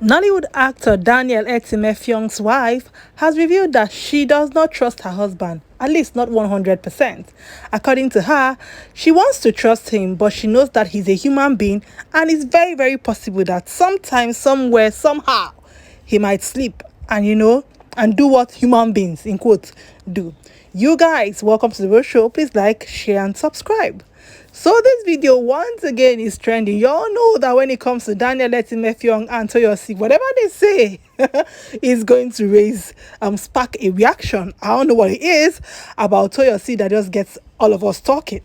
Nollywood actor Daniel Etim, Effiong's wife, has revealed that she does not trust her husband, at least not 100%. According to her, she wants to trust him, but she knows that he's a human being and it's very, very possible that sometime, somewhere, somehow, he might sleep and do what human beings, in quotes, do. You guys, welcome to the Real Show. Please like, share, and subscribe. So this video once again is trending. Y'all know that when it comes to Daniel Effiong and Toyosi, whatever they say is going to spark a reaction. I don't know what it is about Toyosi that just gets all of us talking.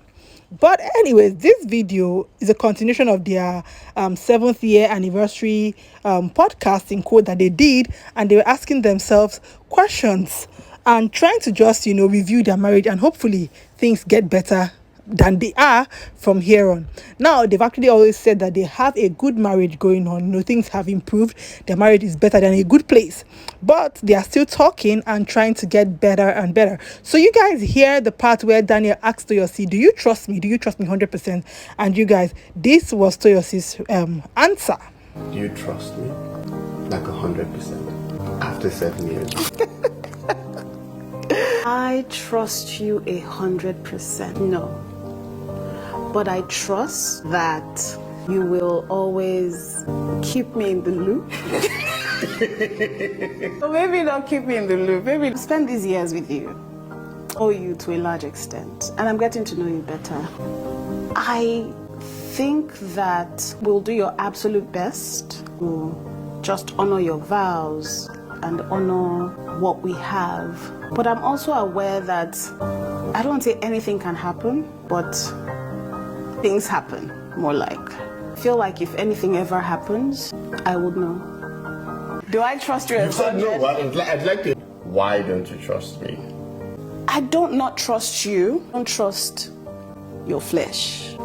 But anyways, this video is a continuation of their 7th year anniversary podcast in quote that they did, and they were asking themselves questions and trying to just review their marriage, and hopefully things get better than they are from here on. Now, they've actually always said that they have a good marriage going on. Things have improved. Their marriage is better than a good place. But they are still talking and trying to get better and better. So you guys hear the part where Daniel asked Toyosi, do you trust me? Do you trust me 100%? And you guys, this was Toyosi's answer. Do you trust me? Like 100%. After 7 years. I trust you 100%. No. But I trust that you will always keep me in the loop. Or maybe not keep me in the loop. Maybe spend these years with you. Or you to a large extent. And I'm getting to know you better. I think that we'll do your absolute best to just honor your vows and honor what we have. But I'm also aware that I don't say anything can happen, but things happen, more like. I feel like if anything ever happens, I would know. Do I trust you? You said no. I'd like to. Why don't you trust me? I don't not trust you. I don't trust your flesh.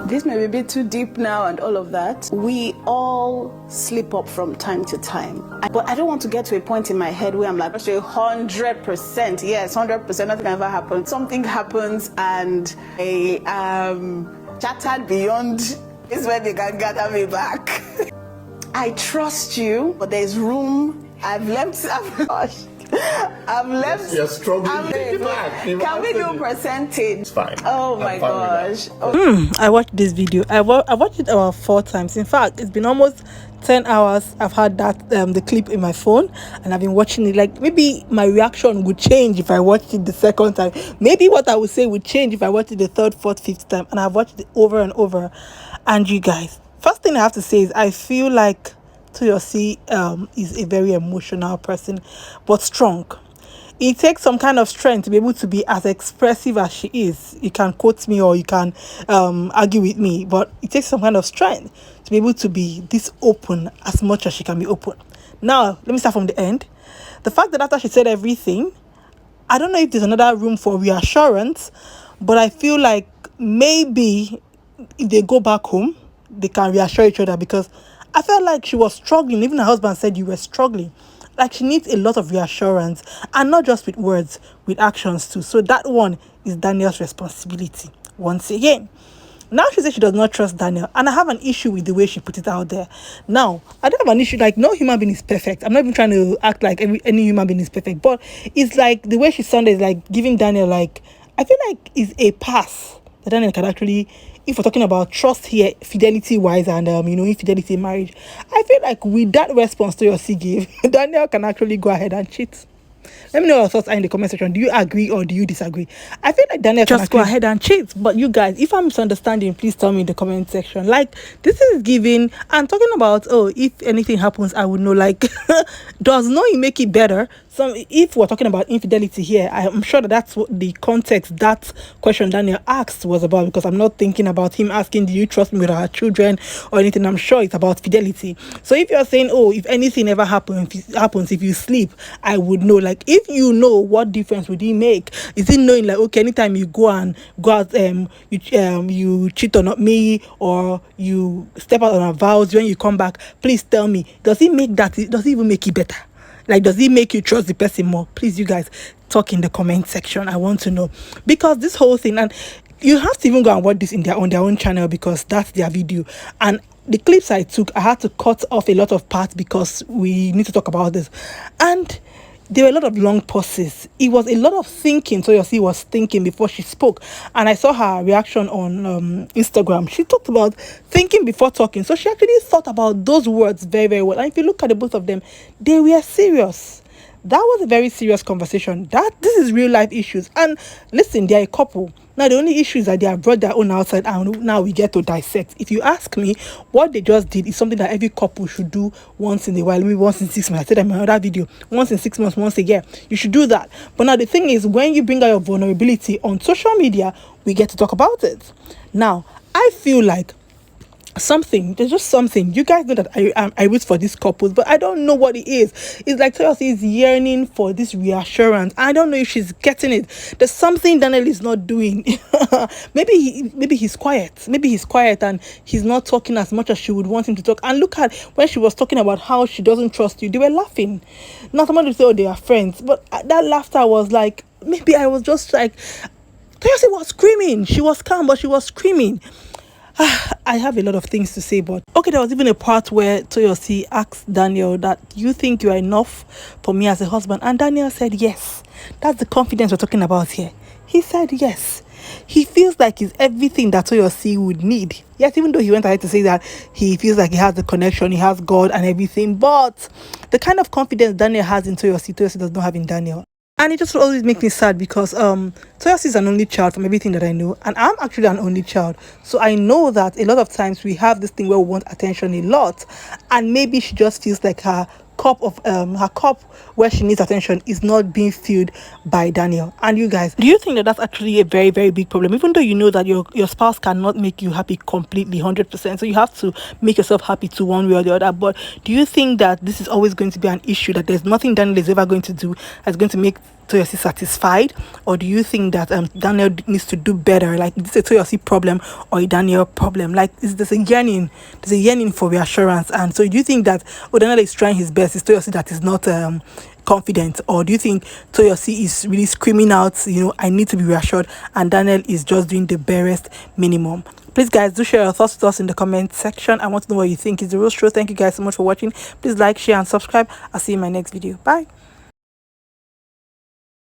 This may be a bit too deep now and all of that. We all slip up from time to time. But I don't want to get to a point in my head where I'm like, 100%, yes, 100%, nothing ever happened. Something happens and I am shattered beyond is where they can gather me back. I trust you, but there's room. I've left. You're struggling. Take it back. Can we do percentage? It's fine. Oh my gosh. I watched this video. I watched it about 4 times. In fact, it's been almost 10 hours. I've had that the clip in my phone, and I've been watching it. Like, maybe my reaction would change if I watched it the second time. Maybe what I would say would change if I watched it the 3rd, 4th, 5th time. And I've watched it over and over. And you guys, first thing I have to say is I feel like Toyosi is a very emotional person, but strong. It takes some kind of strength to be able to be as expressive as she is. You can quote me or you can argue with me, but it takes some kind of strength to be able to be this open as much as she can be open. Now, let me start from the end. The fact that after she said everything, I don't know if there's another room for reassurance, but I feel like maybe if they go back home, they can reassure each other, because I felt like she was struggling. Even her husband said you were struggling. Like, she needs a lot of reassurance, and not just with words, with actions too. So that one is Daniel's responsibility once again. Now she says she does not trust Daniel, and I have an issue with the way she put it out there. Now, I don't have an issue, like, no human being is perfect. I'm not even trying to act like any human being is perfect, but it's like the way she sounded is like giving Daniel, like, I feel like is a pass that Daniel can actually, if we're talking about trust here, fidelity wise, and infidelity in marriage, I feel like with that response Toyosi gave, Daniel can actually go ahead and cheat. Let me know your thoughts in the comment section. Do you agree or do you disagree? I feel like Daniel can go ahead and cheat. But you guys, if I'm misunderstanding, please tell me in the comment section. Like, this is giving and talking about, oh, if anything happens, I would know. Like, does knowing make it better? So if we're talking about infidelity here, I'm sure that's what the context that question Daniel asked was about, because I'm not thinking about him asking, do you trust me with our children or anything? I'm sure it's about fidelity. So if you're saying, oh, if anything ever happens, if you sleep, I would know. Like, if you know, what difference would it make? Is it knowing, like, okay, anytime you go out, you cheat on me, or you step out on our vows, when you come back, please tell me, does it make that, does it even make it better? Like, does it make you trust the person more? Please, you guys, talk in the comment section. I want to know, because this whole thing, and you have to even go and watch this on their own channel, because that's their video. And the clips I took, I had to cut off a lot of parts because we need to talk about this. And there were a lot of long pauses. It was a lot of thinking. So Toyosi was thinking before she spoke. And I saw her reaction on Instagram. She talked about thinking before talking. So she actually thought about those words very, very well. And if you look at the both of them, they were serious. That was a very serious conversation. This is real life issues. And listen, they're a couple. Now, the only issue is that they have brought their own outside, and now we get to dissect. If you ask me, what they just did is something that every couple should do once in a while, maybe once in 6 months. I said that in my other video, once in 6 months, once a year. You should do that. But now the thing is, when you bring out your vulnerability on social media, we get to talk about it. Now, I feel like there's just something. You guys know that I root for these couples, but I don't know what it is. It's like Toyosi is yearning for this reassurance. I don't know if she's getting it. There's something Daniel is not doing. maybe he's quiet. Maybe he's quiet and he's not talking as much as she would want him to talk. And look at when she was talking about how she doesn't trust you, they were laughing. Now somebody say, oh, they are friends, but that laughter was like, maybe I was just like, Toyosi was screaming. She was calm, but she was screaming. I have a lot of things to say, but okay, there was even a part where Toyosi asked Daniel that, you think you are enough for me as a husband? And Daniel said yes. That's the confidence we're talking about here. He said yes. He feels like he's everything that Toyosi would need. Yes, even though he went ahead to say that he feels like he has the connection, he has God and everything, but the kind of confidence Daniel has in Toyosi does not have in Daniel. And it just always makes me sad because Toyosi is an only child from everything that I know. And I'm actually an only child. So I know that a lot of times we have this thing where we want attention a lot. And maybe she just feels like her cup where she needs attention is not being filled by Daniel. And you guys, do you think that that's actually a very, very big problem? Even though you know that your spouse cannot make you happy completely 100%, so you have to make yourself happy to one way or the other, but do you think that this is always going to be an issue, that there's nothing Daniel is ever going to do that's going to make Toyosi satisfied? Or do you think that Daniel needs to do better? Like, is this a Toyosi problem or a Daniel problem? Like, there's a yearning for reassurance? And so do you think that Daniel is trying his best, it's Toyosi that is not confident? Or do you think Toyosi is really screaming out, I need to be reassured, and Daniel is just doing the barest minimum? Please, guys, do share your thoughts with us in the comment section. I want to know what you think. It's the real show. Thank you guys so much for watching. Please like, share, and subscribe. I'll see you in my next video. Bye.